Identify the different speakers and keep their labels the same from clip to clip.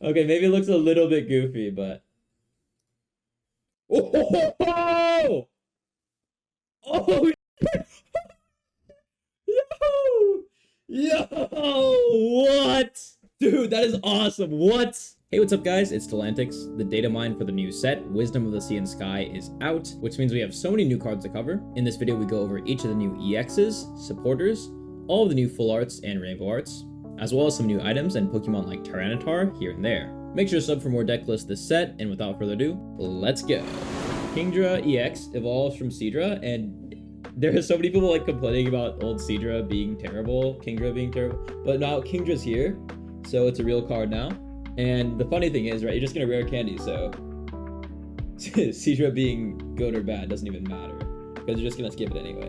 Speaker 1: Okay, maybe it looks a little bit goofy, but oh, oh, yo, yo, what? Dude, that is awesome. What? Hey, what's up, guys? It's Talantix. The data mine for the new set, Wisdom of the Sea and Sky, is out, which means we have so many new cards to cover. In this video, we go over each of the new EXs, supporters, all of the new full arts and rainbow arts, as well as some new items and Pokemon like Tyranitar here and there. Make sure to sub for more deck lists this set, and without further ado, let's go. Kingdra EX evolves from Seadra, and there are so many people like complaining about old Seadra being terrible, Kingdra being terrible, but now Kingdra's here, so it's a real card now. And the funny thing is, right, you're just gonna rare candy, so Seadra being good or bad doesn't even matter, because you're just gonna skip it anyway.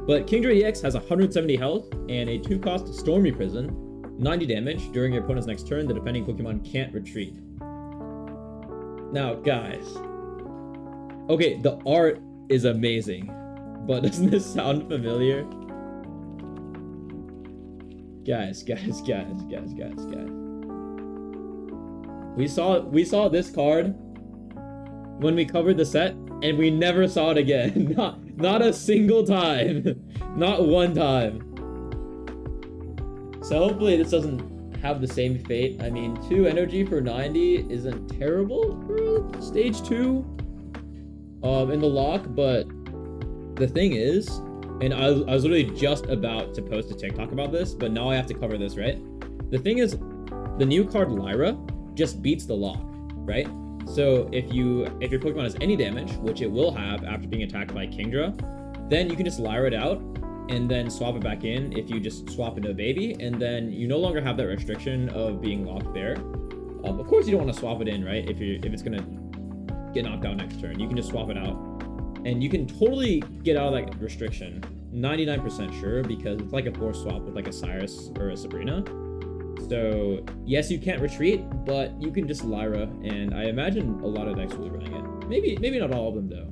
Speaker 1: But Kingdra EX has 170 health and a 2-cost Stormy Prison, 90 damage. During your opponent's next turn, the defending Pokemon can't retreat. Now, guys, okay, the art is amazing, but doesn't this sound familiar? Guys. We saw this card when we covered the set, and we never saw it again. Not a single time. Not one time. So hopefully this doesn't have the same fate. I mean, 2 energy for 90 isn't terrible for stage 2 in the lock, but the thing is, and I was literally just about to post a TikTok about this, but now I have to cover this, right? The thing is, the new card Lyra just beats the lock, right? So if your Pokemon has any damage, which it will have after being attacked by Kingdra, then you can just Lyra it out and then swap it back in if you just swap into a baby, and then you no longer have that restriction of being locked there. Of course you don't want to swap it in, right? If it's gonna get knocked out next turn, you can just swap it out. And you can totally get out of that restriction. 99% sure, because it's like a force swap with like a Cyrus or a Sabrina. So yes, you can't retreat, but you can just Lyra, and I imagine a lot of decks will be running it. Maybe not all of them though,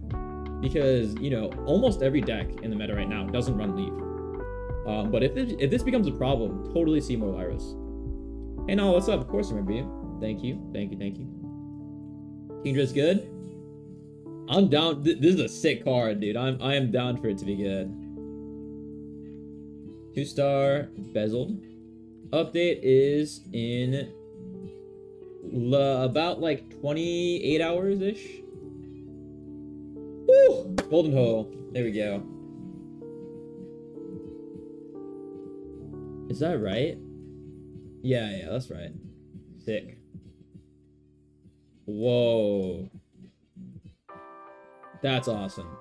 Speaker 1: because you know almost every deck in the meta right now doesn't run Leaf. But if this becomes a problem, totally see more Lyras. Hey, Nala, what's up? Of course I remember you. Thank you. Kingdra's good. I'm down. This is a sick card, dude. I am down for it to be good. 2-star bezeled. Update is in about like 28 hours ish. Woo! Golden hole. There we go. Is that right? Yeah, that's right. Sick. Whoa. That's awesome.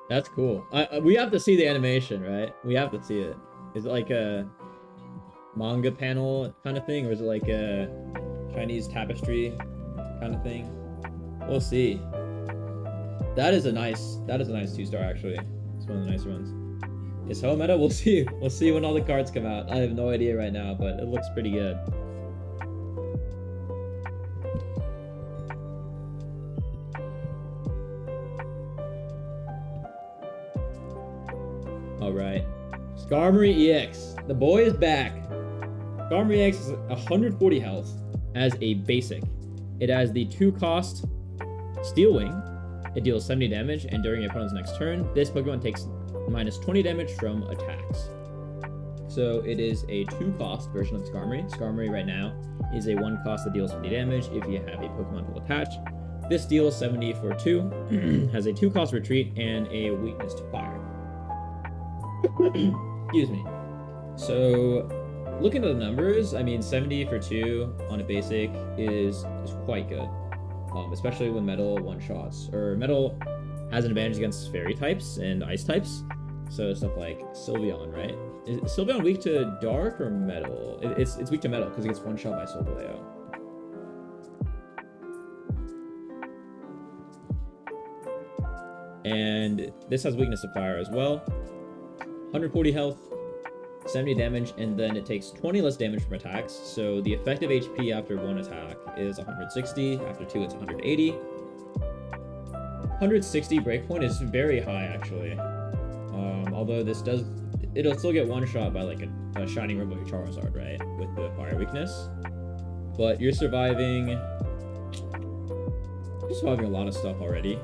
Speaker 1: That's cool. We have to see the animation, right? We have to see it. Is it like a manga panel kind of thing, or is it like a Chinese tapestry kind of thing? We'll see. That is a nice 2-star actually. It's one of the nicer ones. Is Ho meta? We'll see. We'll see when all the cards come out. I have no idea right now, but it looks pretty good. All right. Skarmory EX. The boy is back. Skarmory EX is 140 health as a basic. It has the 2-cost Steel Wing. It deals 70 damage, and during your opponent's next turn, this Pokemon takes minus 20 damage from attacks. So it is a 2-cost version of Skarmory. Skarmory right now is a 1-cost that deals 50 damage if you have a Pokemon to attach. This deals 70 for 2, has a 2-cost retreat, and a weakness to fire. Excuse me. So looking at the numbers, I mean 70 for 2 on a basic is quite good. Especially when metal one-shots, or metal has an advantage against fairy types and ice types. So stuff like Sylveon, right? Is Sylveon weak to dark or metal? It's weak to metal because it gets one-shot by Solgaleo. And this has weakness to fire as well. 140 health, 70 damage, and then it takes 20 less damage from attacks. So the effective HP after 1 attack is 160. After 2, it's 180. 160 breakpoint is very high, actually. Although this does it'll still get one shot by like a Shining Rainbow Charizard, right? With the fire weakness. But you're surviving a lot of stuff already.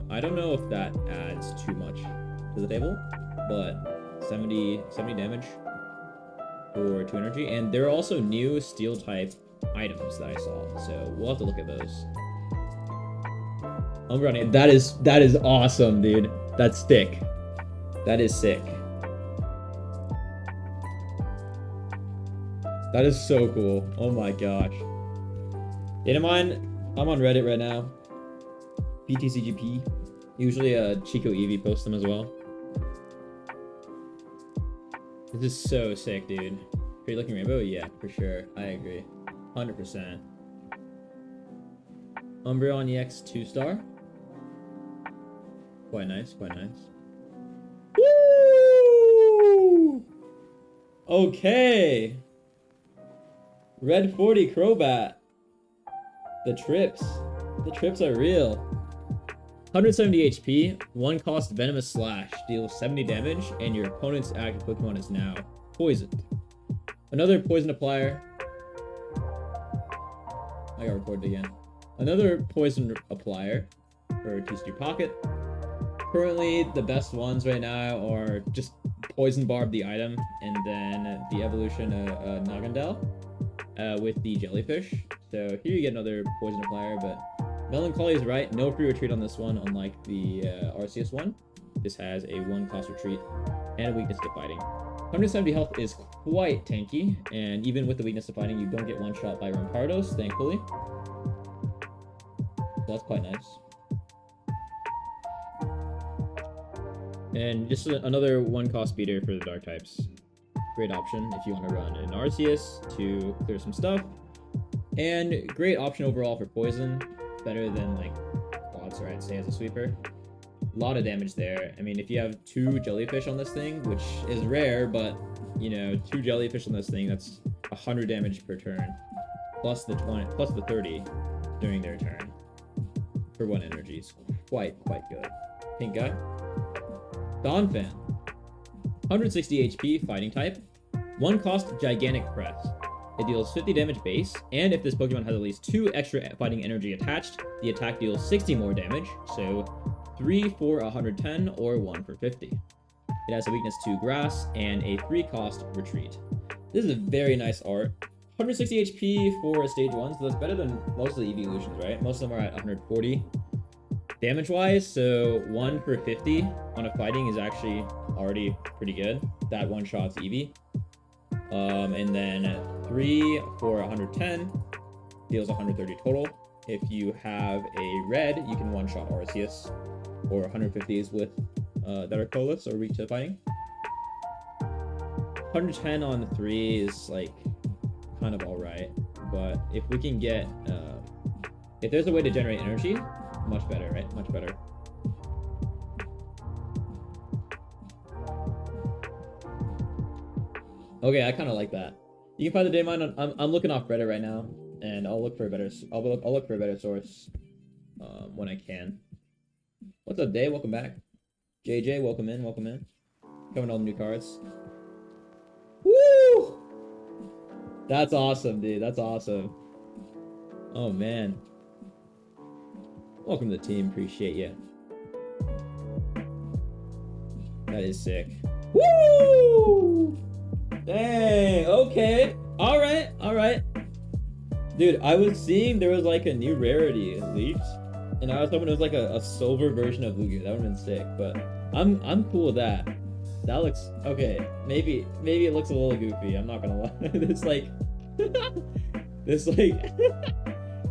Speaker 1: I don't know if that adds too much to the table, but 70 damage for 2 energy. And there are also new steel type items that I saw, so we'll have to look at those. Umbreon, that is awesome, dude. That's sick. That is sick. That is so cool. Oh my gosh. DATAMINE, I'm on Reddit right now. PTCGP. Usually Chico Eevee posts them as well. This is so sick, dude. Great looking rainbow? Yeah, for sure. I agree. 100%. Umbreon EX 2-star. Quite nice, quite nice. Woo! Okay. Red 40 Crobat. The trips are real. 170 HP, 1 cost Venomous Slash, deals 70 damage, and your opponent's active Pokemon is now poisoned. Another poison applier. I got recorded again. Another poison applier for TCG Pocket. Currently, the best ones right now are just Poison Barb, the item, and then the evolution of Nagandel with the Jellyfish. So here you get another poison applier, but Melancholy is right. No free retreat on this one, unlike the Arceus one. This has a 1-cost retreat and a weakness to fighting. 170 health is quite tanky, and even with the weakness to fighting, you don't get one-shot by Rampardos, thankfully. So that's quite nice. And just another 1-cost beater for the dark types. Great option if you want to run an Arceus to clear some stuff. And great option overall for poison. Better than like Clodsir, I'd say, as a sweeper. A lot of damage there. I mean, if you have 2 jellyfish on this thing, which is rare, but you know, 2 jellyfish on this thing, that's 100 damage per turn, plus the 30 during their turn for 1 energy. Is quite good. Pink guy. Donphan. 160 HP, fighting type. 1 cost Gigantic Press. It deals 50 damage base, and if this Pokemon has at least 2 extra fighting energy attached, the attack deals 60 more damage, so 3 for 110 or 1 for 50. It has a weakness to Grass and a 3-cost retreat. This is a very nice art. 160 HP for a stage 1, so that's better than most of the evolutions, right? Most of them are at 140 damage-wise, so 1 for 50 on a fighting is actually already pretty good. That one-shots Eevee. And then 3 for 110 deals 130 total. If you have a red, you can one-shot Arceus, or 150s with that are colorless or weak to fighting. 110 on the 3 is like kind of alright, but if we can get if there's a way to generate energy, much better, right? Much better. Okay, I kind of like that. You can find the DATAMINE on. I'm looking off Reddit right now, and I'll look for a better. I'll look for a better source when I can. What's up, Day? Welcome back. JJ, welcome in. Welcome in. Coming all the new cards. Woo! That's awesome, dude. That's awesome. Oh man. Welcome to the team. Appreciate you. That is sick. Woo! Dang, okay. Alright. Dude, I was seeing there was like a new rarity leaked, and I was hoping it was like a silver version of Lugia. That would have been sick, but I'm cool with that. That looks okay. Maybe it looks a little goofy, I'm not gonna lie. It's like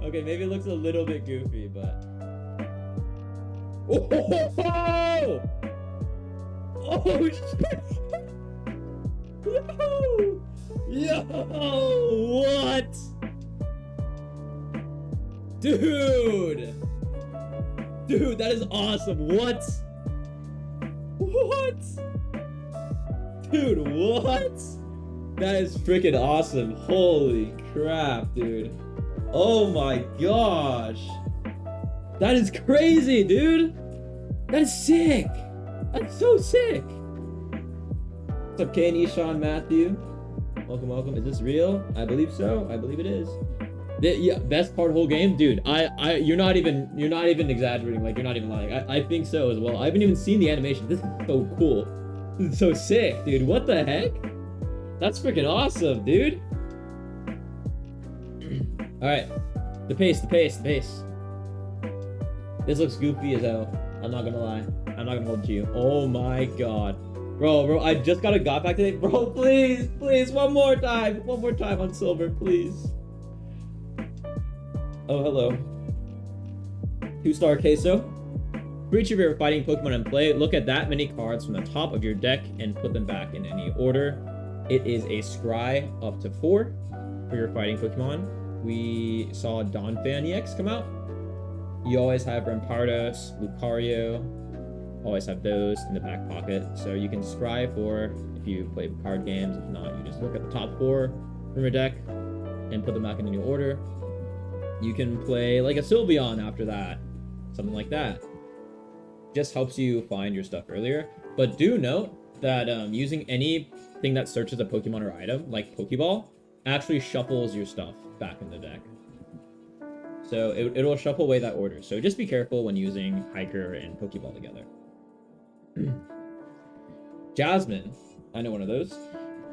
Speaker 1: okay, maybe it looks a little bit goofy, but oh shit. Yo, what? Dude, that is awesome. What? Dude, what? That is freaking awesome. Holy crap, dude. Oh my gosh. That is crazy, dude. That is sick. That's so sick. What's up, Kane, Sean, Matthew? Welcome, welcome. Is this real? I believe so. I believe it is. Yeah, best card whole game, dude. You're not even exaggerating. Like, you're not even lying. I think so as well. I haven't even seen the animation. This is so cool. This is so sick, dude. What the heck? That's freaking awesome, dude. All right, the pace. This looks goofy as hell. I'm not gonna lie. I'm not gonna hold you. Oh my god, bro. I just got back today, bro. Please, one more time on silver, please. Oh, hello. 2-star queso. For each of your fighting Pokemon in play, look at that many cards from the top of your deck and put them back in any order. It is a scry up to 4 for your fighting Pokemon. We saw Donphan EX come out. You always have Rampardos, Lucario, always have those in the back pocket. So you can scry for if you play card games. If not, you just look at the top 4 from your deck and put them back in any order. You can play like a Sylveon after that, something like that. Just helps you find your stuff earlier. But do note that using anything that searches a Pokemon or item, like Pokeball, actually shuffles your stuff back in the deck. So it'll shuffle away that order. So just be careful when using Hiker and Pokeball together. Jasmine, I know one of those.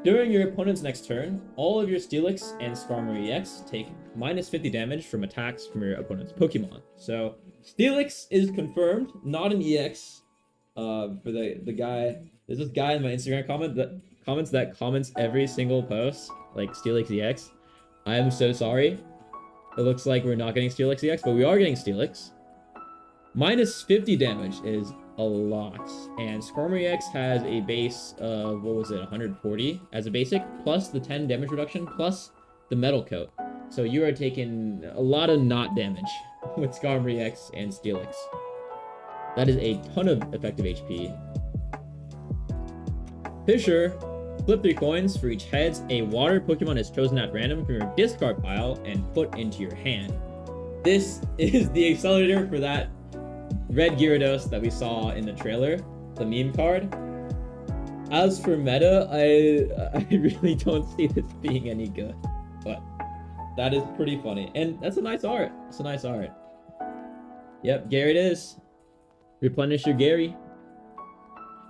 Speaker 1: During your opponent's next turn, all of your Steelix and Skarmory EX take minus 50 damage from attacks from your opponent's Pokemon. So Steelix is confirmed, not an EX. For the guy, there's this guy in my Instagram comments every single post, like Steelix EX. I am so sorry. It looks like we're not getting Steelix EX, but we are getting Steelix. Minus 50 damage is a lot. And Skarmory EX has a base of, 140 as a basic, plus the 10 damage reduction, plus the metal coat. So you are taking a lot of not damage with Skarmory EX and Steelix. That is a ton of effective HP. Fisher, flip 3 coins. For each heads, a water Pokemon is chosen at random from your discard pile and put into your hand. This is the accelerator for that red Gyarados that we saw in the trailer, the meme card. As for meta, I really don't see this being any good, but that is pretty funny. And that's a nice art. It's a nice art. Yep, Gary it is. Replenish your Gary.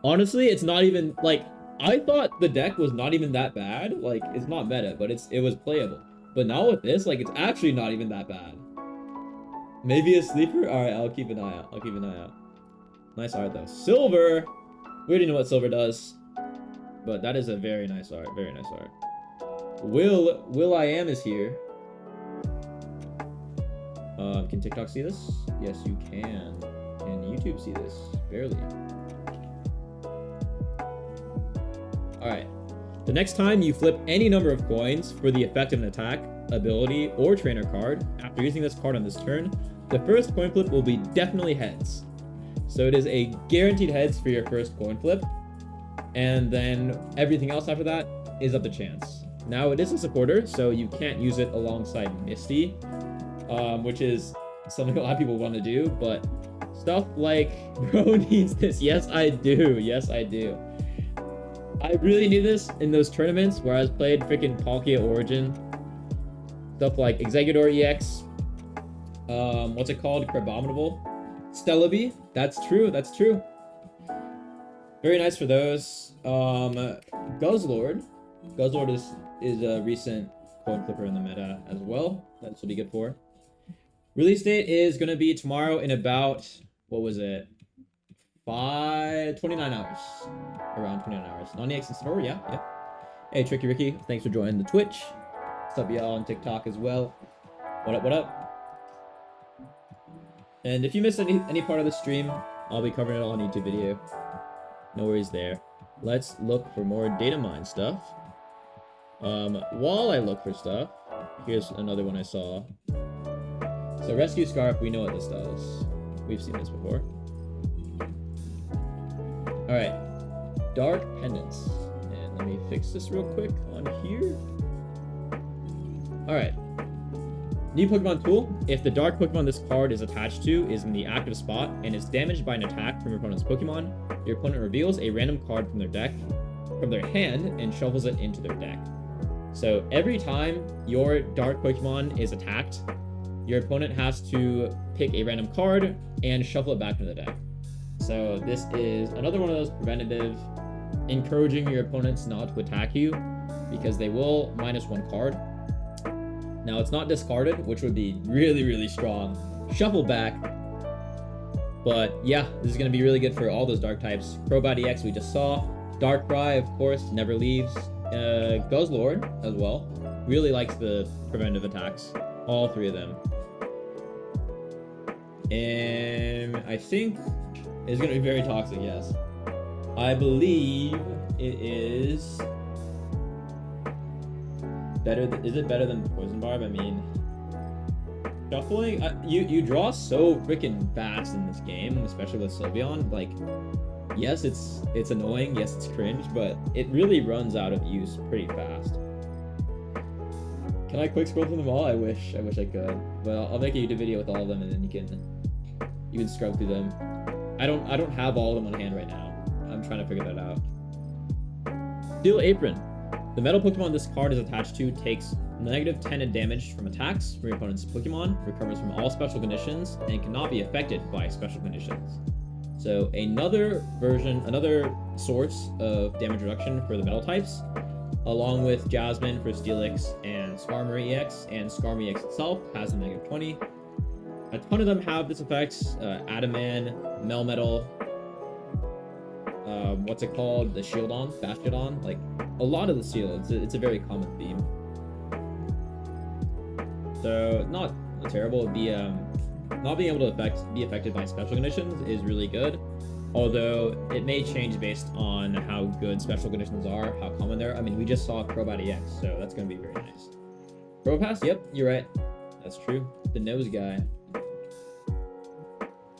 Speaker 1: Honestly, it's not even, like, I thought the deck was not even that bad. Like, it's not meta, but it was playable. But now with this, like, it's actually not even that bad. Maybe a sleeper? Alright, I'll keep an eye out. Nice art, though. Silver! We already know what silver does. But that is a very nice art. Very nice art. Will I Am is here. Can TikTok see this? Yes, you can. Can YouTube see this? Barely. Alright. The next time you flip any number of coins for the effect of an attack, ability, or trainer card, after using this card on this turn, the first coin flip will be definitely heads. So it is a guaranteed heads for your first coin flip, and then everything else after that is up to chance. Now it is a supporter, so you can't use it alongside Misty, which is something a lot of people want to do, but stuff like, bro needs this. Yes, I do. Yes, I do. I really need this in those tournaments where I was played freaking Palkia Origin. Stuff like Exeggutor EX. What's it called? Crabominable. Stellaby. That's true. That's true. Very nice for those. Guzzlord. Guzzlord is a recent coin flipper in the meta as well. That's what he good for. Release date is going to be tomorrow in about, what was it? 29 hours. Around 29 hours. Non-EX in store, yeah. Hey, Tricky Ricky, thanks for joining the Twitch. What's up, y'all, on TikTok as well. What up? And if you missed any part of the stream, I'll be covering it all on YouTube video. No worries there. Let's look for more DATAMINE stuff. While I look for stuff, here's another one I saw. So Rescue Scarf, we know what this does. We've seen this before. Alright. Dark Pendants. And let me fix this real quick on here. Alright. New Pokemon tool. If the dark Pokemon this card is attached to is in the active spot and is damaged by an attack from your opponent's Pokemon, your opponent reveals a random card from their deck. from their hand and shuffles it into their deck. So every time your dark Pokemon is attacked, your opponent has to pick a random card and shuffle it back into the deck. So this is another one of those preventative, encouraging your opponents not to attack you, because they will -1 card. Now it's not discarded, which would be really, really strong. Shuffle back. But yeah, this is going to be really good for all those dark types. Crobat EX we just saw. Darkrai, of course, never leaves. Guzzlord as well. Really likes the preventive attacks. All three of them. And I think it's going to be very toxic, yes. I believe it is better. Is it better than Poison Barb? I mean, shuffling. You draw so freaking fast in this game, especially with Sylveon. Like, yes, it's annoying. Yes, it's cringe, but it really runs out of use pretty fast. Can I quick scroll through them all? I wish I could. But I'll make a YouTube video with all of them, and then you can scrub through them. I don't have all of them on hand right now. I'm trying to figure that out. Steel Apron. The metal Pokemon this card is attached to takes -10 damage from attacks from your opponent's Pokemon, recovers from all special conditions, and cannot be affected by special conditions. So another source of damage reduction for the metal types, along with Jasmine for Steelix and Skarmory EX, and Skarmory EX itself has a -20. A ton of them have this effect. Adaman, Melmetal, what's it called? The Shieldon, Bastiodon. Like, a lot of the Steel, it's a very common theme. So, not terrible. Not being able to be affected by special conditions is really good. Although, it may change based on how good special conditions are, how common they are. I mean, we just saw Crobat EX, so that's going to be very nice. Probopass? Yep, you're right. That's true. The nose guy.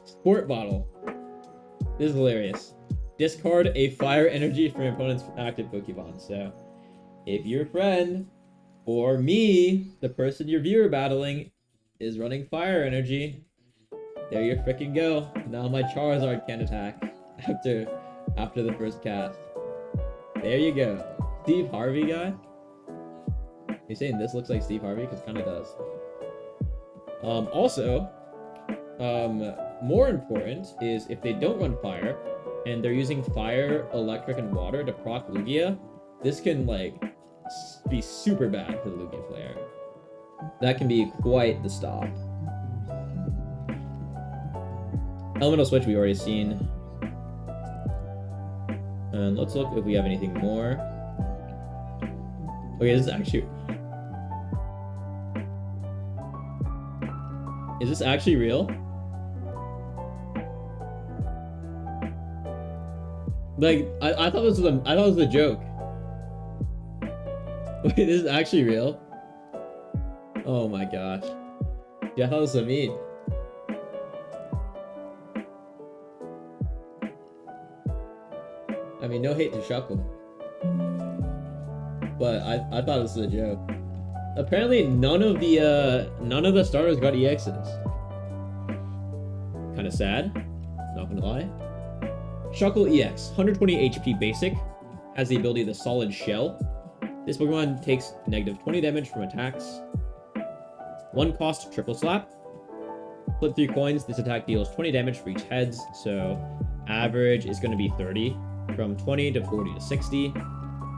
Speaker 1: Sport Bottle. This is hilarious. Discard a fire energy from your opponent's active Pokemon. So, if your friend, or me, the person your viewer battling, is running fire energy, there you freaking go. Now my Charizard can't attack after the first cast. There you go. Steve Harvey guy? You're saying this looks like Steve Harvey? Because it kind of does. Also, more important is if they don't run fire, and they're using fire, electric, and water to proc Lugia, this can, like, be super bad for the Lugia player. That can be quite the stop. Elemental Switch we already seen. And let's look if we have anything more. Okay, this is actually... Is this actually real? Like, I thought this was a joke. Wait, this is actually real? Oh my gosh. Yeah, I thought this was a meme. I mean, no hate to Shuckle. But I thought this was a joke. Apparently none of the starters got EXs. Kinda sad, not gonna lie. Shuckle EX, 120 HP basic, has the ability of the Solid Shell. This Pokemon takes -20 damage from attacks. 1 cost Triple Slap. Flip 3 coins, this attack deals 20 damage for each heads, so average is going to be 30, from 20 to 40 to 60.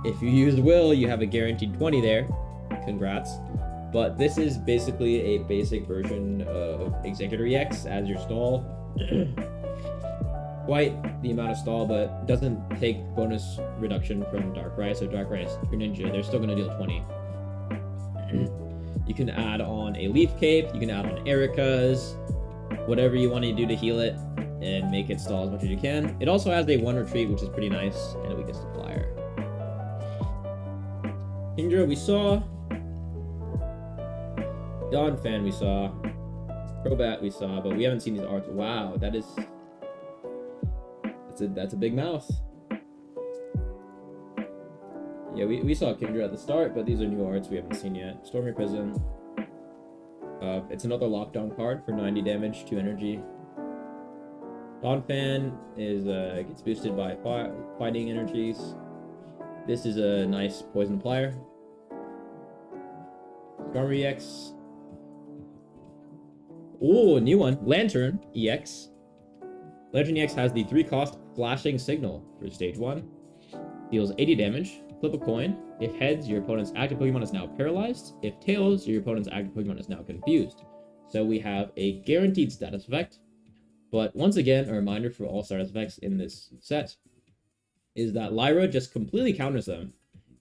Speaker 1: If you used Will, you have a guaranteed 20 there. Congrats. But this is basically a basic version of Executor EX as your stall. Quite the amount of stall, but doesn't take bonus reduction from Darkrai. So Darkrai is your ninja. They're still going to deal 20. You can add on a Leaf Cape. You can add on Erica's. Whatever you want to do to heal it and make it stall as much as you can. It also has a 1 retreat, which is pretty nice, and a weakness to Flyer. Kingdra we saw. Donphan we saw. Crobat we saw, but we haven't seen these arts. Wow, that's a big mouth. Yeah, we saw Kingdra at the start, but these are new arts we haven't seen yet. Stormy Prison. It's another lockdown card for 90 damage, 2 energy. Donphan is gets boosted by fighting energies. This is a nice poison applier. Skarmory EX. Oh, new one. Lantern EX. Lantern EX has the 3-cost flashing signal for stage 1. Deals 80 damage. Flip a coin. If heads, your opponent's active Pokemon is now paralyzed. If tails, your opponent's active Pokemon is now confused. So we have a guaranteed status effect. But once again, a reminder for all status effects in this set is that Lyra just completely counters them.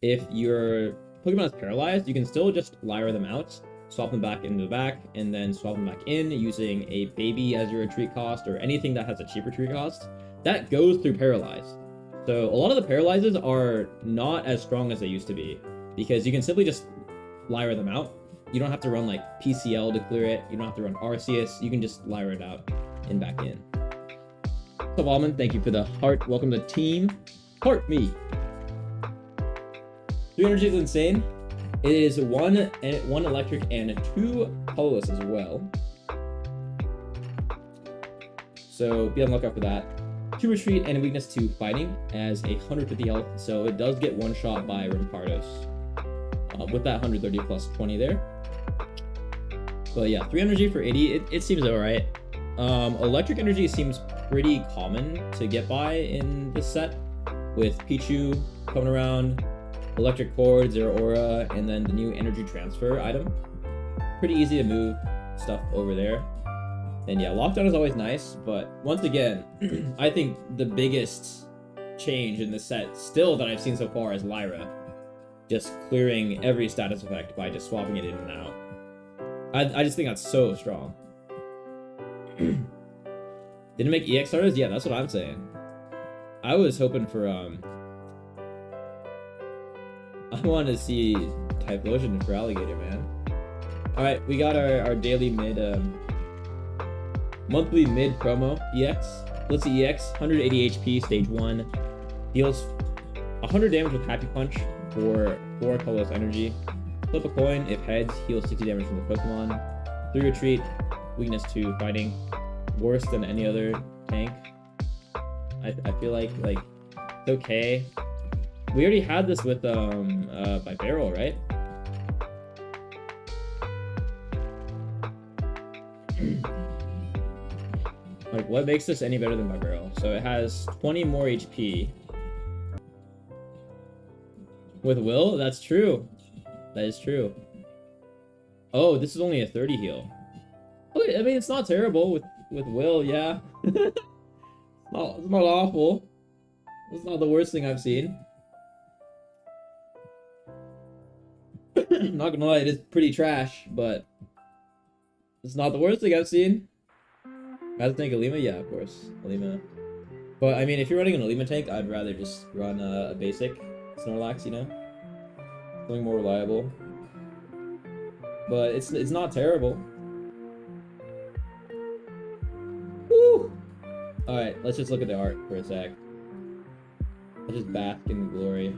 Speaker 1: If your Pokemon is paralyzed, you can still just Lyra them out, swap them back into the back, and then swap them back in using a baby as your retreat cost or anything that has a cheap retreat cost. That goes through paralyzed. So a lot of the paralyzes are not as strong as they used to be because you can simply just Lyra them out. You don't have to run like PCL to clear it. You don't have to run Arceus. You can just Lyra it out and back in. What's up, Almond? Thank you for the heart. Welcome to Team Heart Me. 3 energy is insane. It is one electric and 2 colorless as well. So be on the lookout for that. 2 retreat and a weakness to fighting as a 150 health. So it does get one shot by Rampardos. With that 130 plus 20 there. But yeah, 3 energy for 80. It seems alright. Electric energy seems pretty common to get by in this set, with Pichu coming around, electric cord, Zero Aura, and then the new energy transfer item. Pretty easy to move stuff over there. And yeah, lockdown is always nice, but once again, I think the biggest change in this set still that I've seen so far is Lyra. Just clearing every status effect by just swapping it in and out. I just think that's so strong. Didn't make EX starters? Yeah, that's what I'm saying. I was hoping for, I wanted to see Typhlosion for Alligator, man. Alright, we got our daily monthly mid promo EX. Blitzy EX, 180 HP, stage 1. Deals 100 damage with Happy Punch for 4 colorless energy. Flip a coin. If heads, heals 60 damage from the Pokemon. 3 retreat, weakness to fighting. Worse than any other tank. I feel like it's okay. We already had this with by Barrel, right? Like, what makes this any better than by Barrel? So it has 20 more HP. With Will? That's true. That is true. Oh, this is only a 30 heal. Okay, I mean, it's not terrible with Will, yeah. It's not awful. It's not the worst thing I've seen. Not gonna lie, it is pretty trash, but it's not the worst thing I've seen. I have to tank Alima? Yeah, of course. Alima. But, I mean, if you're running an Alima tank, I'd rather just run a basic Snorlax, you know? Something more reliable. But it's not terrible. Woo! Alright, let's just look at the art for a sec. Let's just bask in the glory.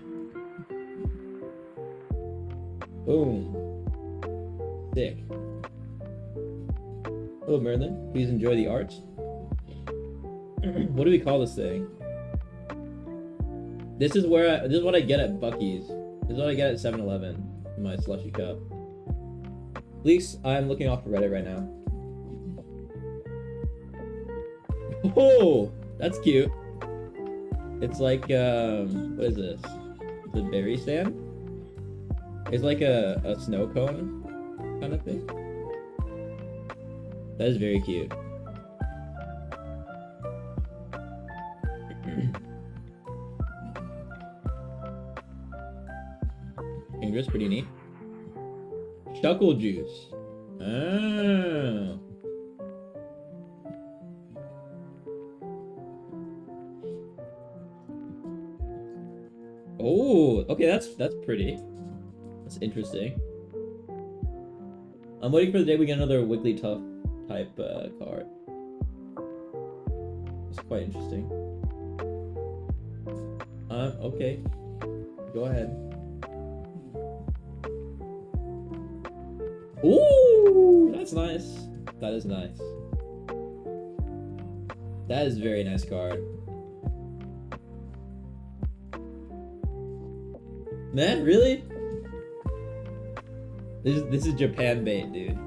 Speaker 1: Boom. Sick. Hello, Merlin. Please enjoy the art. What do we call this thing? This is what I get at Buc-ee's. This is what I get at 7-Eleven in my slushy cup. Leaks, I'm looking off of Reddit right now. Oh, that's cute. It's like, what is this? The berry stand? It's like a snow cone kind of thing. That is very cute. Kindra's pretty neat. Shuckle juice. Oh. Oh, okay, that's pretty. That's interesting. I'm waiting for the day we get another Wigglytuff type card. It's quite interesting. Okay. Go ahead. Ooh, that's nice. That is nice. That is a very nice card. Man, really? This is Japan bait, dude.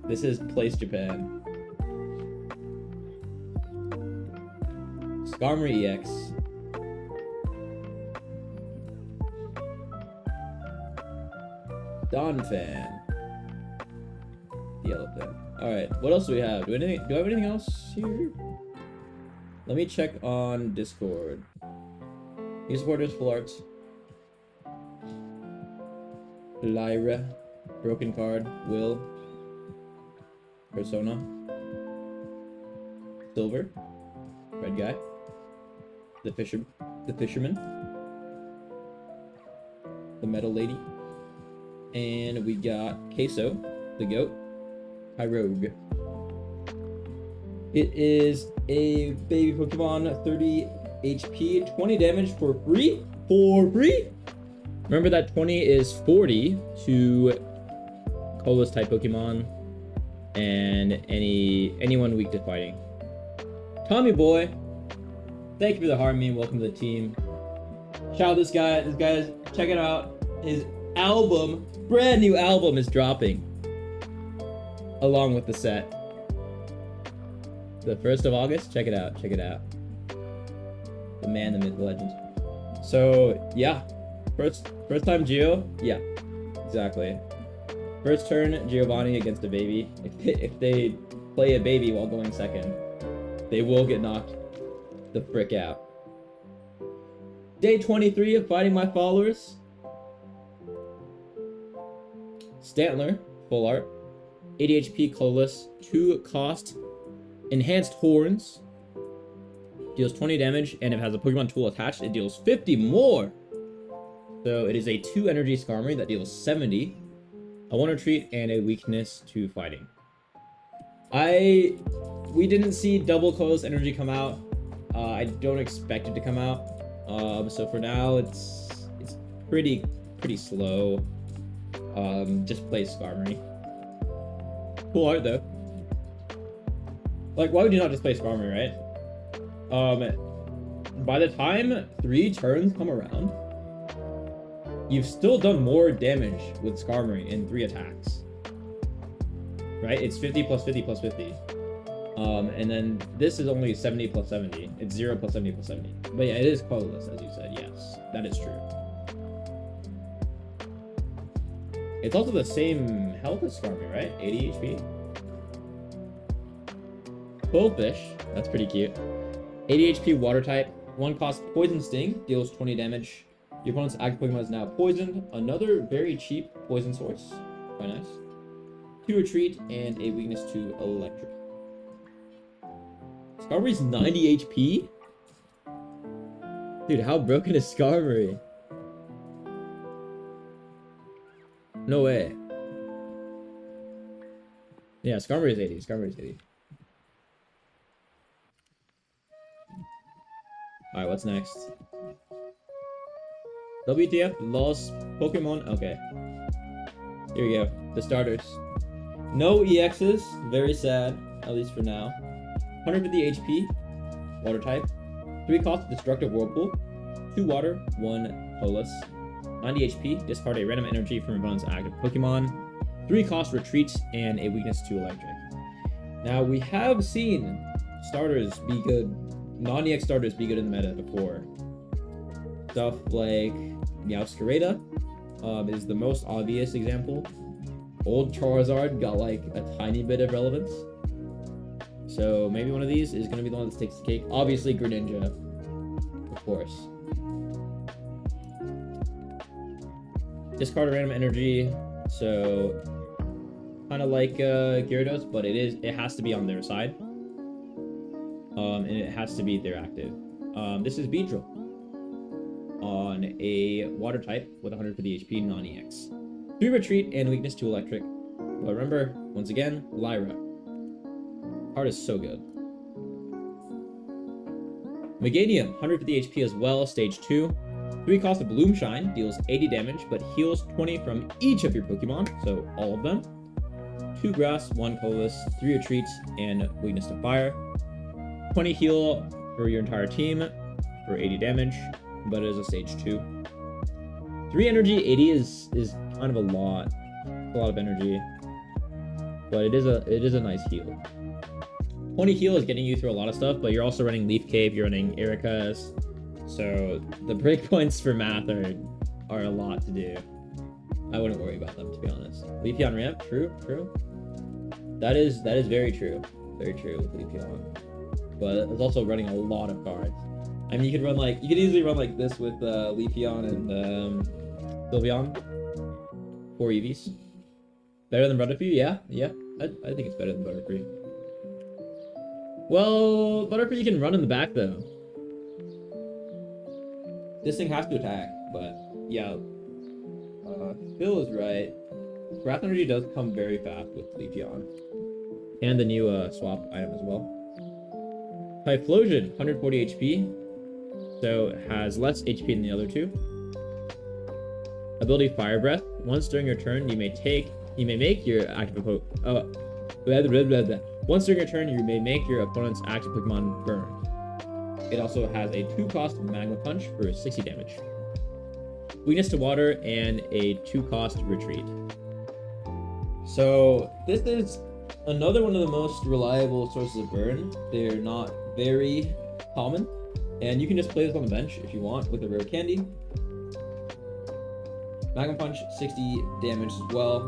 Speaker 1: This is place Japan. Skarmory EX. Donphan. The elephant. Alright, what else do we have? Do I have anything else here? Let me check on Discord. New supporters, full arts. Lyra. Broken card. Will. Persona. Silver. Red guy. The fisherman. The metal lady. And we got Queso, the goat. Rogue. It is a baby Pokemon, 30 HP, 20 damage for free. For free? Remember that 20 is 40 to Colossus type Pokemon and anyone weak to fighting. Tommy boy, thank you for the heart meme. Welcome to the team. Shout out this guy. This guy's, check it out. His album, brand new album is dropping along with the set. The 1st of August. Check it out. Check it out. The man, the myth, the legend. So yeah, first time Geo. Yeah, exactly. First turn Giovanni against a baby. If they play a baby while going second, they will get knocked the frick out. Day 23 of fighting my followers. Stantler, full art. 80 HP, colorless, 2 cost, enhanced horns, deals 20 damage, and if it has a Pokemon tool attached, it deals 50 more. So it is a 2 energy Skarmory that deals 70, a 1 retreat, and a weakness to fighting. We didn't see double colorless energy come out. I don't expect it to come out. So for now, it's pretty slow. Just play Skarmory. Cool art though. Like, why would you not just play Skarmory, right? By the time 3 turns come around, you've still done more damage with Skarmory in 3 attacks. Right? It's 50 plus 50 plus 50. And then this is only 70 plus 70. It's 0 plus 70 plus 70. But yeah, it is colorless, as you said. Yes, that is true. It's also the same health as Skarmory, right? 80 HP. Bullfish, that's pretty cute. 80 HP water type, 1 cost poison sting, deals 20 damage. Your opponent's active Pokemon is now poisoned. Another very cheap poison source. Quite nice. 2 retreat and a weakness to electric. Skarmory's 90 HP? Dude, how broken is Skarmory? No way. Yeah, Skarmory is 80. Skarmory is 80. Alright, what's next? WTF? Lost Pokemon? Okay. Here we go. The starters. No EXs. Very sad. At least for now. 150 HP. Water type. 3 cost Destructive Whirlpool. 2 water. 1 colorless. 90 HP. Discard a random energy from your opponent's active Pokemon. 3 cost Retreats and a weakness to electric. Now, we have seen starters be good. Non-EX starters be good in the meta before. Stuff like Meowscarada is the most obvious example. Old Charizard got like a tiny bit of relevance. So maybe one of these is going to be the one that takes the cake. Obviously Greninja, of course. Discard a random energy, so kind of like Gyarados, but it has to be on their side. And it has to be their active. This is Beedrill on a water type with 150 HP, non-EX. 3 retreat and weakness to electric. But remember, once again, Lyra. Art is so good. Meganium, 150 HP as well, stage 2. 3 cost of Bloomshine, deals 80 damage, but heals 20 from each of your Pokemon, so all of them. 2 grass, 1 colorless, 3 retreats, and weakness to fire. 20 heal for your entire team for 80 damage, but it is a stage 2. 3 3 energy, 80 is kind of a lot. It's a lot of energy. But it is a nice heal. 20 heal is getting you through a lot of stuff, but you're also running Leaf Cape, you're running Erika's. So the breakpoints for math are a lot to do. I wouldn't worry about them, to be honest. Leafeon ramp, true. That is very true. Very true with Leafeon. But it's also running a lot of cards. I mean, you could easily run like this with Leafeon and Sylveon. 4 EVs. Better than Butterfree? Yeah. I think it's better than Butterfree. Well, Butterfree you can run in the back though. This thing has to attack, but yeah. Phil is right. Breath Energy does come very fast with Leafeon. And the new swap item as well. Typhlosion, 140 HP. So it has less HP than the other two. Ability Fire Breath. Once during your turn, you may make your active Once during your turn, you may make your opponent's active Pokemon burn. It also has a 2-cost Magma Punch for 60 damage. Weakness to water and a 2-cost retreat. So this is another one of the most reliable sources of burn. They're not very common, and you can just play this on the bench if you want with a rare candy. Magma Punch, 60 damage as well.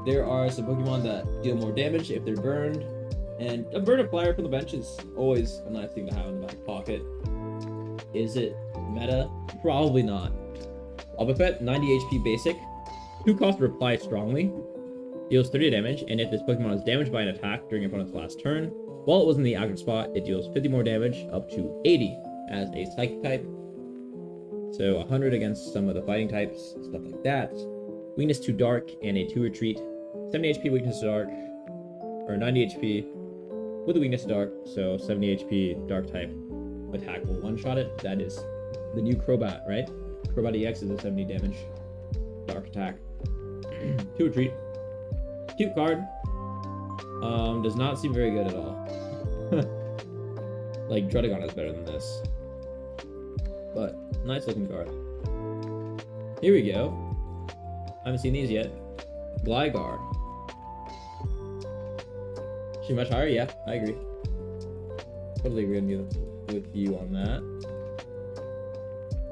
Speaker 1: There are some Pokemon that deal more damage if they're burned, and a Burn Flyer from the bench is always a nice thing to have in the back pocket. Is it meta? Probably not. Obafet, 90 HP basic. 2-cost Reply Strongly. Deals 30 damage, and if this Pokemon is damaged by an attack during your opponent's last turn, while it was in the active spot, it deals 50 more damage, up to 80 as a Psychic type. So 100 against some of the fighting types, stuff like that. Weakness to Dark and a 2 retreat. 70 HP weakness to Dark, or 90 HP with a weakness to Dark, so 70 HP Dark type attack will one-shot it. That is the new Crobat, right? Crobat EX is a 70 damage Dark attack. 2 retreat. Cute card. Does not seem very good at all. Like, Druddigon is better than this. But, nice looking card. Here we go. I haven't seen these yet. Gligar. Should be much higher? Yeah, I agree. Totally agree with you on that.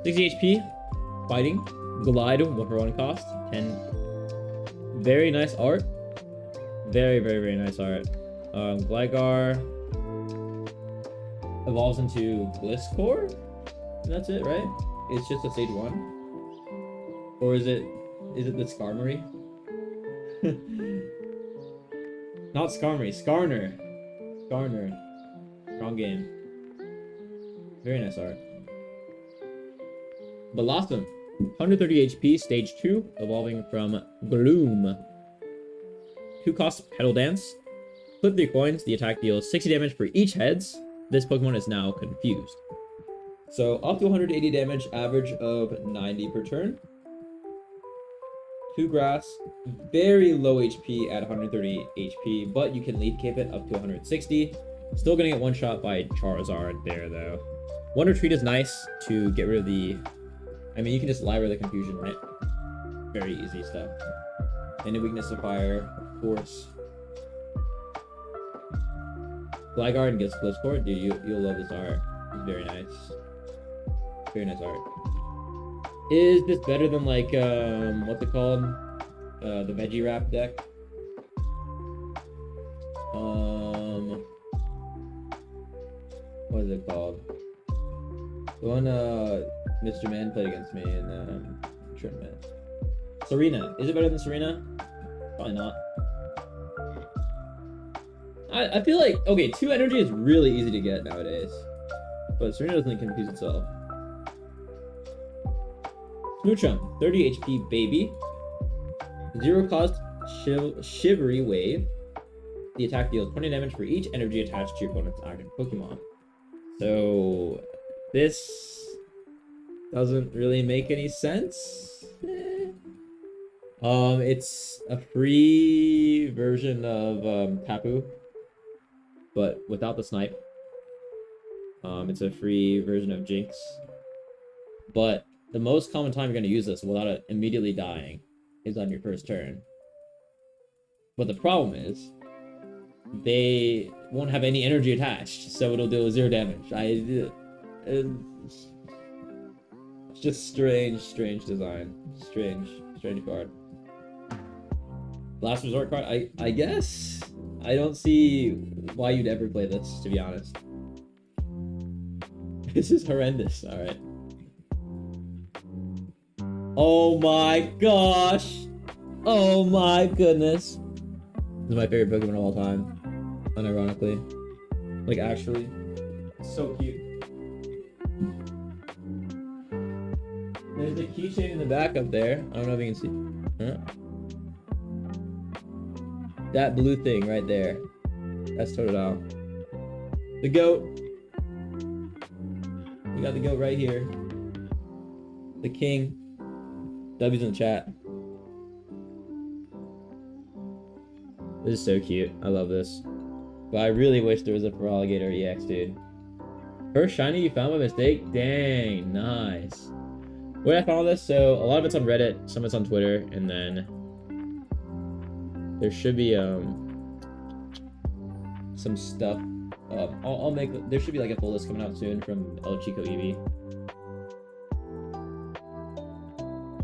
Speaker 1: 60 HP. Fighting. Glide, 1 for 1 cost. 10. Very nice art. Very nice art. Gligar evolves into Gliscor? That's it, right? It's just a stage 1? Or is it the Skarmory? Not Skarmory, Skarner. Wrong game. Very nice art. Blossom. 130 HP, stage 2, evolving from Gloom. 2-cost Petal Dance. Flip 3 coins, the attack deals 60 damage for each heads. This Pokemon is now confused. So up to 180 damage, average of 90 per turn. 2 grass, very low HP at 130 HP, but you can Leaf Cape it up to 160. Still gonna get one shot by Charizard there though. 1 retreat is nice to get rid of the, I mean you can just Lyra the confusion, right? Very easy stuff. And a weakness to fire, of course. Gligar gets Gliscor. Dude, you'll love this art. It's very nice. Very nice art. Is this better than like what's it called? The Veggie Wrap deck? What is it called? The one Mr. Man played against me in tournament. Serena. Is it better than Serena? Probably not. I feel like, okay, 2 energy is really easy to get nowadays. But Serena doesn't confuse itself. Smoochum, 30 HP baby. 0 cost Shivery Wave. The attack deals 20 damage for each energy attached to your opponent's active Pokemon. So this doesn't really make any sense. It's a free version of Tapu, but without the snipe. It's a free version of Jinx, but the most common time you're going to use this without it immediately dying is on your first turn. But the problem is, they won't have any energy attached, so it'll deal 0 damage. It's just strange design. Strange card. Last resort card, I guess? I don't see why you'd ever play this, to be honest. This is horrendous, alright. Oh my gosh! Oh my goodness! This is my favorite Pokemon of all time. Unironically. Like, actually. It's so cute. There's a keychain in the back up there. I don't know if you can see. Huh? That blue thing right there. That's Totodile. The goat. We got the goat right here. The king. W's in the chat. This is so cute. I love this. But I really wish there was a Feraligatr EX, dude. First shiny you found by mistake? Dang, nice. Where I found this, so a lot of it's on Reddit, some of it's on Twitter, and then there should be some stuff. There should be like a full list coming out soon from El Chico Eevee.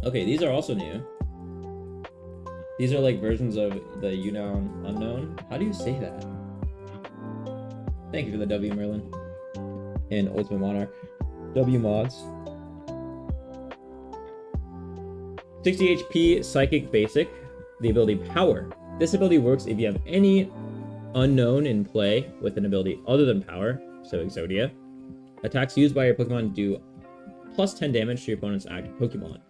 Speaker 1: Okay, these are also new. These are like versions of the Unown Unknown. How do you say that? Thank you for the W, Merlin. And Ultimate Monarch. W mods. 60 HP Psychic Basic. The ability Power. This ability works if you have any Unknown in play with an ability other than Power, so Exodia. Attacks used by your Pokemon do plus 10 damage to your opponent's active Pokemon.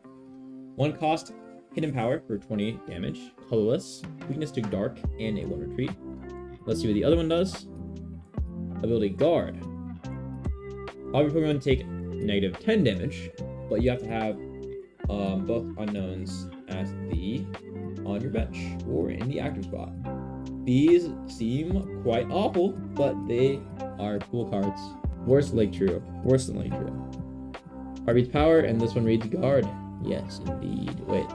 Speaker 1: 1 cost, Hidden Power for 20 damage. Colorless, weakness to Dark, and a 1 retreat. Let's see what the other one does. Ability Guard. All your Pokemon take negative 10 damage, but you have to have both Unknowns on your bench or in the active spot. These seem quite awful, but they are cool cards. Worse than Lake Trio. Heart reads Power, and this one reads Guard. Yes, indeed. Wait.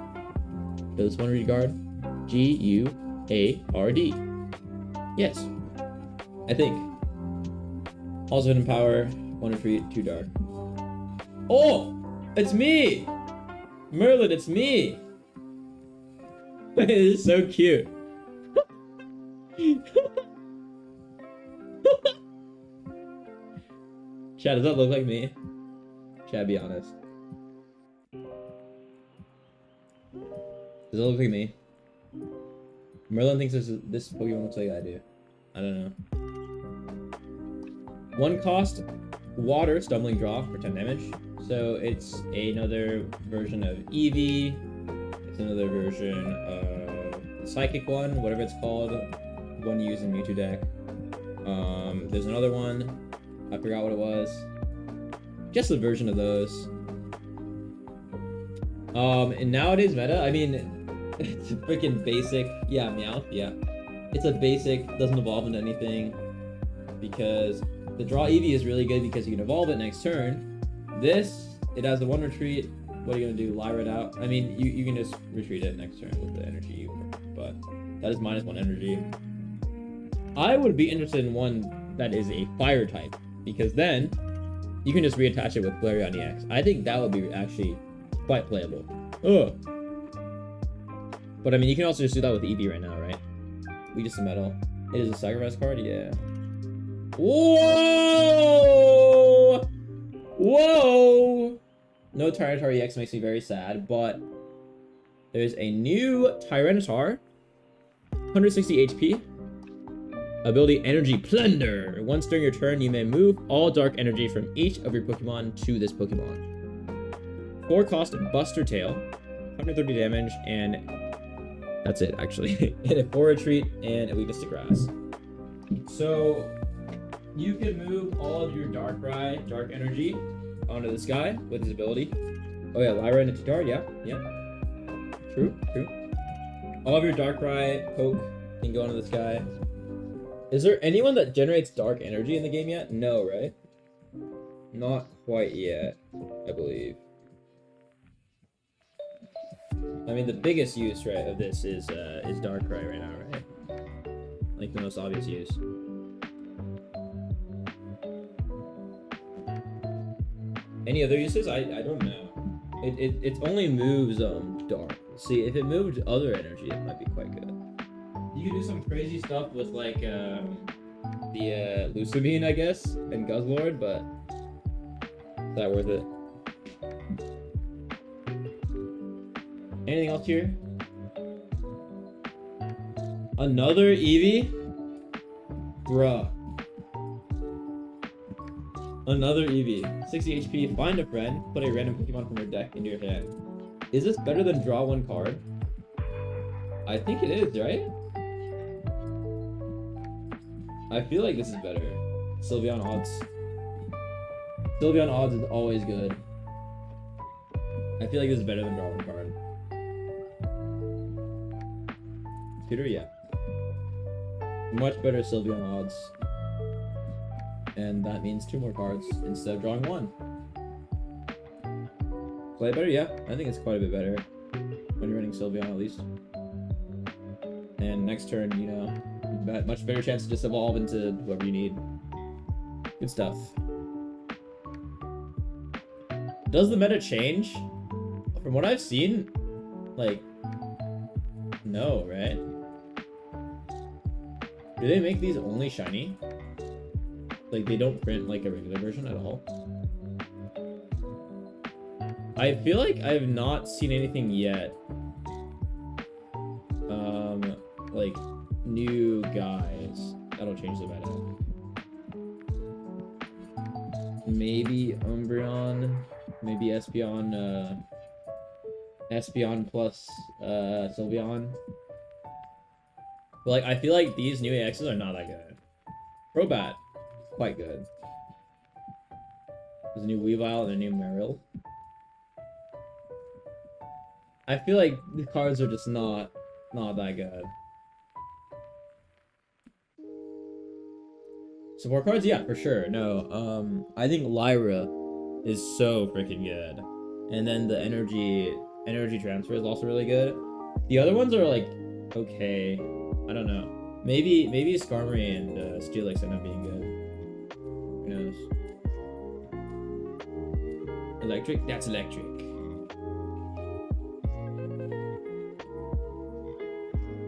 Speaker 1: Does this one read Guard? G-U-A-R-D. Yes. I think. Also Hidden Power, 1 retreat, 2 dark. Oh! It's me! Merlin, it's me! This is so cute. Chad, does that look like me? Chad, be honest. Does it look like me? Merlin thinks this Pokemon looks like I do. I don't know. 1 cost, Water, Stumbling Draw for 10 damage. So it's another version of Eevee. It's another version of the Psychic one, whatever it's called. The one you use in Mewtwo deck. There's another one. I forgot what it was. Just a version of those. In nowadays meta, I mean, it's a freaking basic. Yeah, Meowth, yeah. It's a basic, doesn't evolve into anything. Because the Draw Eevee is really good because you can evolve it next turn. This, it has a 1 retreat. What are you gonna do? Lyra it out? I mean, you can just retreat it next turn with the energy, but that is -1 energy. I would be interested in one that is a fire type, because then you can just reattach it with Flareon EX. I think that would be actually quite playable. Ugh. But I mean, you can also just do that with Eevee right now, right? We just a metal. It is a sacrifice card, yeah. Whoa! Whoa! No Tyranitar EX makes me very sad, but there's a new Tyranitar. 160 HP. Ability Energy Plunder. Once during your turn, you may move all dark energy from each of your Pokemon to this Pokemon. 4 cost Buster Tail. 130 damage, and that's it, actually. And a 4 retreat, and a weakness to grass. So you can move all of your Darkrai, dark energy, onto this guy with his ability. Oh yeah, Lyra and a Titard, yeah. True. All of your Darkrai, Poke can go onto this guy. Is there anyone that generates dark energy in the game yet? No, right? Not quite yet, I believe. I mean, the biggest use, right, of this is Darkrai right now, right? Like the most obvious use. Any other uses? I don't know. It only moves Dark. See, if it moved other energy, it might be quite good. You could do some crazy stuff with like the Lusamine, I guess, and Guzzlord, but is that worth it? Anything else here? Another Eevee? Bruh. Another Eevee. 60 HP, find a friend, put a random Pokemon from your deck into your hand. Is this better than draw one card? I think it is, right? I feel like this is better. Sylveon odds. Sylveon odds is always good. I feel like this is better than draw one card. Peter, yeah. Much better Sylveon odds. And that means 2 more cards instead of drawing 1. Play better? Yeah, I think it's quite a bit better when you're running Sylveon at least. And next turn, you know, much better chance to just evolve into whoever you need. Good stuff. Does the meta change? From what I've seen, like, no, right? Do they make these only shiny? Like, they don't print like a regular version at all? I feel like I have not seen anything yet. Like, new guys. That'll change the meta. Maybe Umbreon. Maybe Espeon, Espeon plus, Sylveon. But, like, I feel like these new EXs are not that good. Crobat. Quite good. There's a new Weavile and a new Marill. I feel like the cards are just not that good. Support cards? Yeah, for sure. No, I think Lyra is so freaking good. And then the energy transfer is also really good. The other ones are like, okay. I don't know. Maybe Skarmory and Steelix end up being good. Who knows? Electric? That's electric.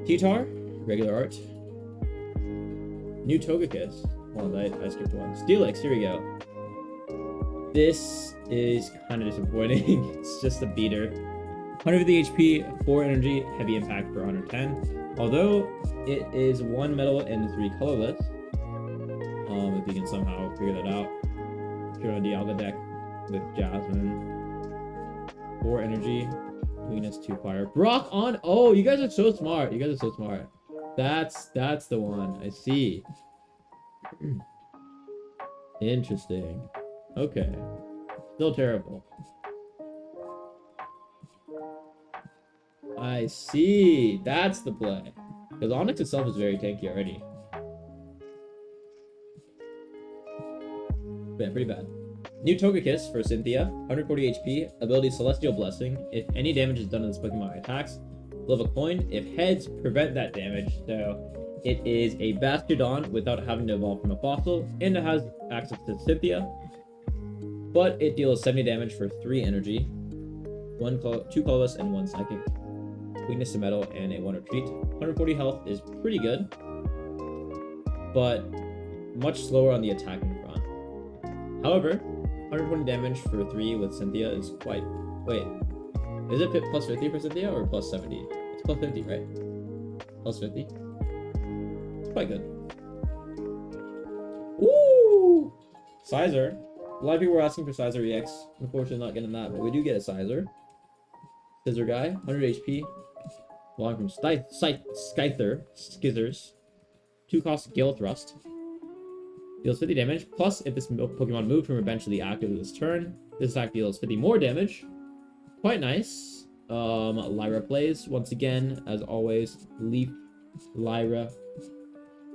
Speaker 1: T-Tar? Regular art. New Togekiss. Hold on, I skipped one. Steelix, here we go. This is kind of disappointing. It's just a beater. 150 HP, 4 energy, heavy impact for 110. Although it is 1 metal and 3 colorless. If you can somehow figure that out. If you're on a Dialga deck with Jasmine. 4 energy, weakness 2 fire. Brock on. Oh, you guys are so smart. You guys are so smart. That's the one. I see. Interesting. Okay. Still terrible. I see. That's the play. Because Onyx itself is very tanky already. Yeah, pretty bad. New Togekiss for Cynthia. 140 HP. Ability Celestial Blessing. If any damage is done to this Pokemon by attacks, flip a coin. If heads, prevent that damage. So it is a Bastiodon without having to evolve from a fossil. And it has access to Cynthia. But it deals 70 damage for 3 energy. 2 colorless and 1 psychic. Weakness to metal and a 1 retreat. 140 health is pretty good, but much slower on the attacking front. However, 120 damage for 3 with Cynthia is quite... Wait, is it plus 50 for Cynthia or plus 70? It's plus 50, right? Plus 50? It's quite good. Woo! Sizer. A lot of people were asking for Sizer EX. Unfortunately, not getting that, but we do get a Sizer. Scissor guy, 100 HP. Volume from Skithers. 2 cost Gale Thrust. Deals 50 damage. Plus, if this Pokemon moved from a bench to the active this turn, this attack deals 50 more damage. Quite nice. Lyra plays, once again, as always. Leaf, Lyra.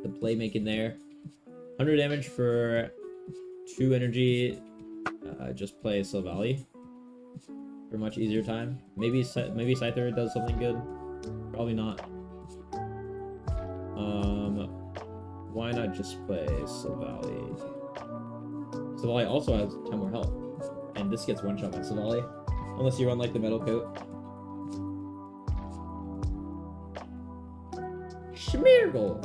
Speaker 1: The playmaking there. 100 damage for 2 energy. Just play Silvally. for a much easier time. Maybe Scyther does something good. Probably not. Why not just play Savali? Savali also has 10 more health, and this gets one shot by Savali, unless you run like the Metal Coat. Schmeargle.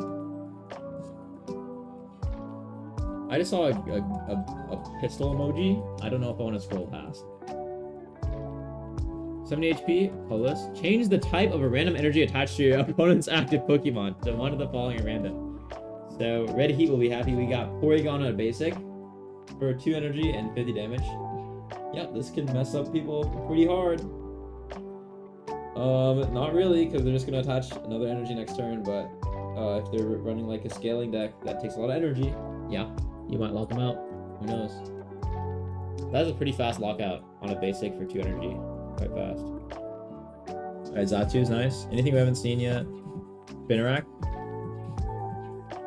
Speaker 1: I just saw a pistol emoji. I don't know if I want to scroll past. 70 HP, colorless. Change the type of a random energy attached to your opponent's active Pokemon to one of the following random. So Red Heat will be happy. We got Porygon on a basic for 2 energy and 50 damage. Yeah, this can mess up people pretty hard. Not really, because they're just gonna attach another energy next turn, but if they're running like a scaling deck that takes a lot of energy, yeah, you might lock them out. Who knows? That's a pretty fast lockout on a basic for 2 energy. Quite fast. Alright, Zatu is nice. Anything we haven't seen yet? Spinarak.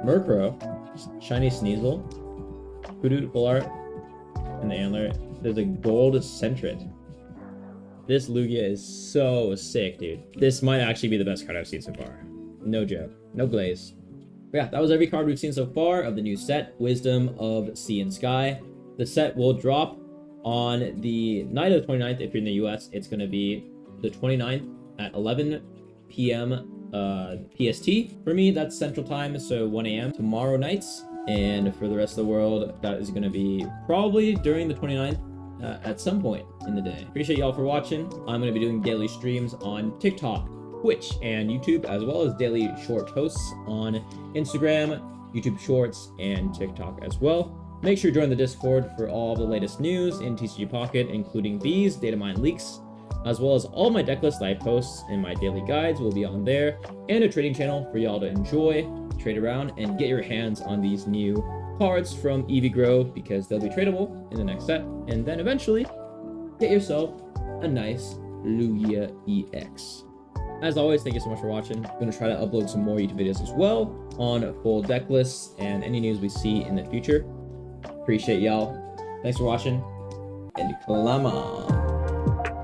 Speaker 1: Murkrow. Shiny Sneasel. Hoodoo full art. And the Antler. There's a gold Sentret. This Lugia is so sick, dude. This might actually be the best card I've seen so far. No joke. No glaze. But yeah, that was every card we've seen so far of the new set, Wisdom of Sea and Sky. The set will drop on the night of the 29th. If you're in the US, it's going to be the 29th at 11 p.m. PST. For me, that's Central Time, so 1 a.m. tomorrow nights. And for the rest of the world, that is going to be probably during the 29th at some point in the day. Appreciate y'all for watching. I'm going to be doing daily streams on TikTok, Twitch, and YouTube, as well as daily short posts on Instagram, YouTube Shorts, and TikTok as well. Make sure you join the Discord for all the latest news in TCG Pocket, including these DATAMINE leaks, as well as all my decklist live posts and my daily guides will be on there, and a trading channel for y'all to enjoy, trade around, and get your hands on these new cards from Eevee Grove, because they'll be tradable in the next set, and then eventually get yourself a nice Lugia EX. As always, thank you so much for watching. I'm going to try to upload some more YouTube videos as well on full deck lists and any news we see in the future. Appreciate y'all. Thanks for watching, and come on.